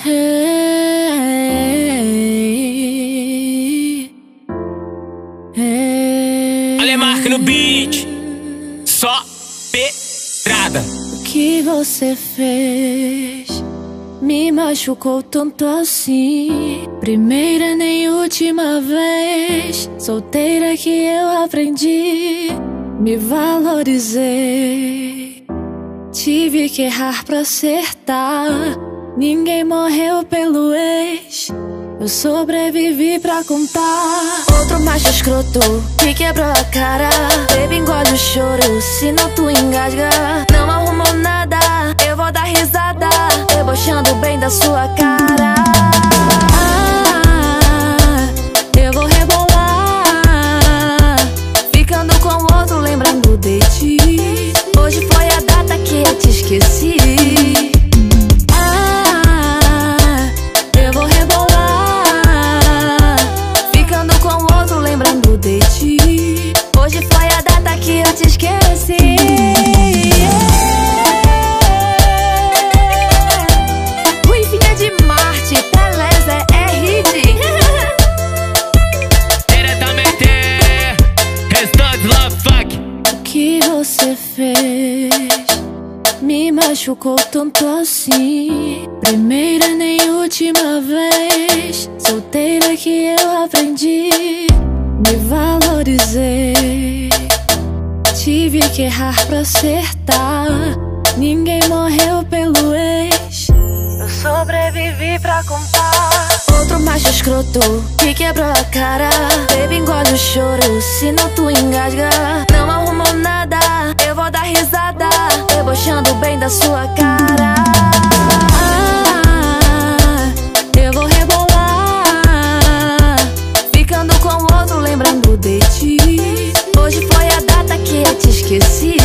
Hey, hey. Alemark no beat, só pedrada. O que você fez me machucou tanto assim. Primeira nem última vez, solteira que eu aprendi, me valorizei. Tive que errar pra acertar. Ninguém morreu pelo ex, eu sobrevivi pra contar. Outro macho escroto que quebrou a cara. Baby, engole o choro, senão tu engasga. Não arrumou nada, eu vou dar risada, debochando bem da sua cara. Eu vou rebolar, ficando com outro, lembrando de ti. Hoje foi a data que eu te esqueci. Hoje foi a data que eu te esqueci. Ruivinha de Marte, Pelé é hit. Diretamente, Restante Love Fuck. O que você fez me machucou tanto assim. Primeira nem última vez, solteira que eu aprendi, me valorizei. Tive que errar pra acertar. Ninguém morreu pelo ex, eu sobrevivi pra contar. Outro macho escroto que quebrou a cara. Baby, engole o choro, senão tu engasga. Não arrumou nada, eu vou dar risada, debochando bem da sua cara. Eu vou rebolar, ficando com outro, lembrando de ti. Hoje foi a data que eu te esqueci.